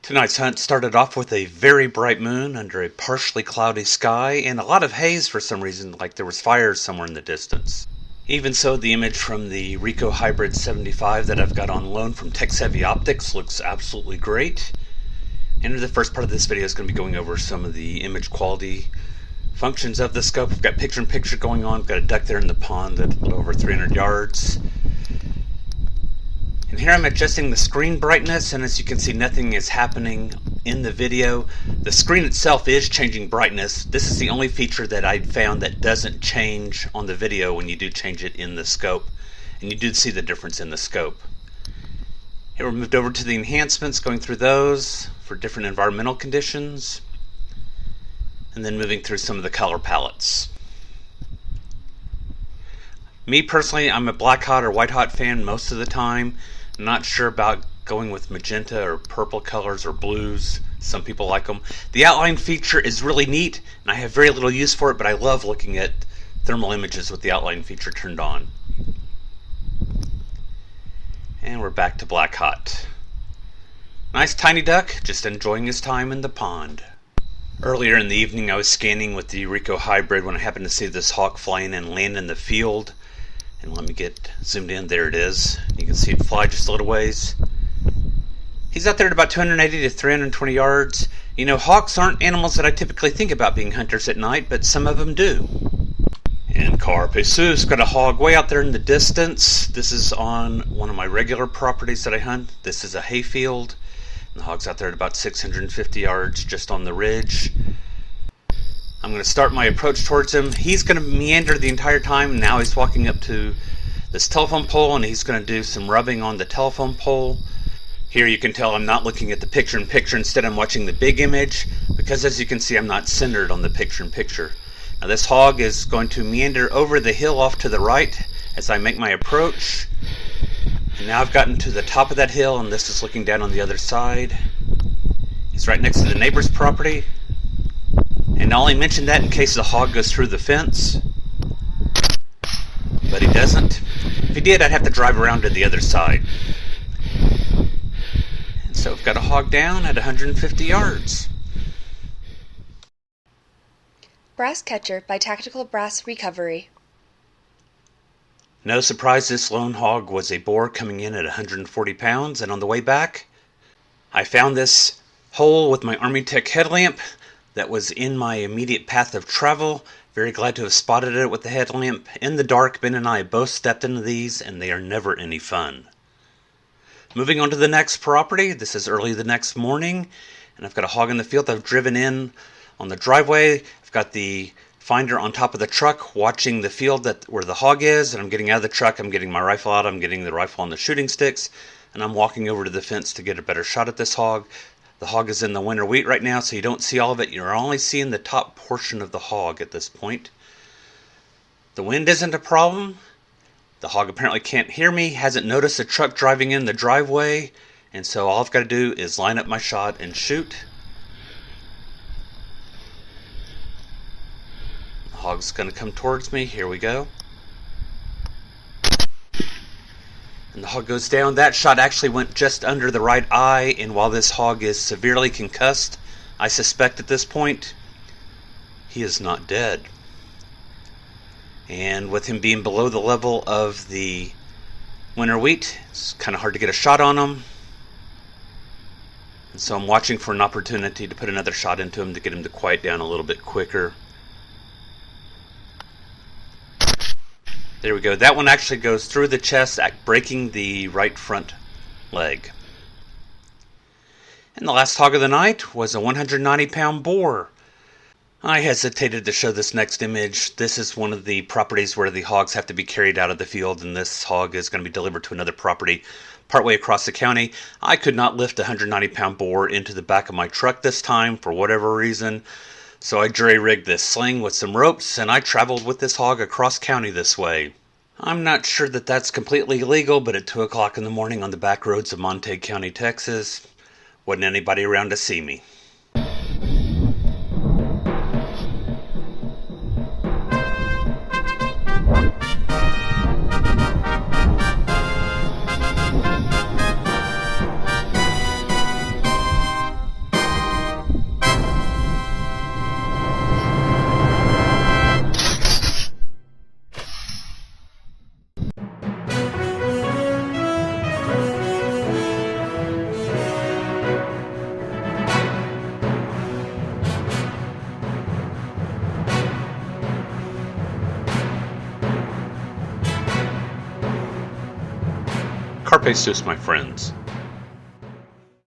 Tonight's hunt started off with a very bright moon under a partially cloudy sky and a lot of haze for some reason, like there was fires somewhere in the distance. Even so, the image from the Rico Hybrid 75 that I've got on loan from Tex Heavy Optics looks absolutely great. And in the first part of this video is going to be going over some of the image quality functions of the scope. We've got picture-in-picture going on. We've got a duck there in the pond at a little over 300 yards. And here I'm adjusting the screen brightness, and as you can see, nothing is happening in the video. The screen itself is changing brightness. This is the only feature that I found that doesn't change on the video when you do change it in the scope. And you do see the difference in the scope. Here we're moved over to the enhancements, going through those for different environmental conditions. And then moving through some of the color palettes. Me personally, I'm a black hot or white hot fan most of the time. I'm not sure about going with magenta or purple colors or blues. Some people like them. The outline feature is really neat, and I have very little use for it, but I love looking at thermal images with the outline feature turned on. And we're back to black hot. Nice tiny duck, just enjoying his time in the pond. Earlier in the evening I was scanning with the Rico Hybrid when I happened to see this hawk flying and land in the field. And let me get zoomed in. There it is. You can see it fly just a little ways. He's out there at about 280 to 320 yards. You know, hawks aren't animals that I typically think about being hunters at night, but some of them do. And Carpe Sus, got a hog way out there in the distance. This is on one of my regular properties that I hunt. This is a hayfield. And the hog's out there at about 650 yards just on the ridge. I'm going to start my approach towards him. He's going to meander the entire time. Now he's walking up to this telephone pole and he's going to do some rubbing on the telephone pole. Here you can tell I'm not looking at the picture-in-picture. Instead I'm watching the big image because, as you can see, I'm not centered on the picture-in-picture. Now this hog is going to meander over the hill off to the right as I make my approach. And now I've gotten to the top of that hill and this is looking down on the other side. He's right next to the neighbor's property. And I only mention that in case the hog goes through the fence. But he doesn't. If he did, I'd have to drive around to the other side. And so we've got a hog down at 150 yards. Brass Catcher by Tactical Brass Recovery. No surprise, this lone hog was a boar coming in at 140 pounds, and on the way back, I found this hole with my Army Tech headlamp that was in my immediate path of travel. Very glad to have spotted it with the headlamp. In the dark, Ben and I both stepped into these, and they are never any fun. Moving on to the next property. This is early the next morning, and I've got a hog in the field. I've driven in on the driveway. I've got the finder on top of the truck watching the field where the hog is, and I'm getting out of the truck. I'm getting my rifle out. I'm getting the rifle on the shooting sticks, and I'm walking over to the fence to get a better shot at this hog. The hog is in the winter wheat right now, so you don't see all of it. You're only seeing the top portion of the hog at this point. The wind isn't a problem. The hog apparently can't hear me, hasn't noticed the truck driving in the driveway, and so all I've got to do is line up my shot and shoot. The hog's going to come towards me. Here we go. And the hog goes down. That shot actually went just under the right eye, and while this hog is severely concussed, I suspect at this point, he is not dead. And with him being below the level of the winter wheat, it's kind of hard to get a shot on him. And so I'm watching for an opportunity to put another shot into him to get him to quiet down a little bit quicker. There we go. That one actually goes through the chest, breaking the right front leg. And the last hog of the night was a 190-pound boar. I hesitated to show this next image. This is one of the properties where the hogs have to be carried out of the field, and this hog is going to be delivered to another property partway across the county. I could not lift a 190-pound boar into the back of my truck this time for whatever reason. So I jury-rigged this sling with some ropes, and I traveled with this hog across county this way. I'm not sure that that's completely legal, but at 2 o'clock in the morning on the back roads of Montague County, Texas, wasn't anybody around to see me. Carpe sus, my friends.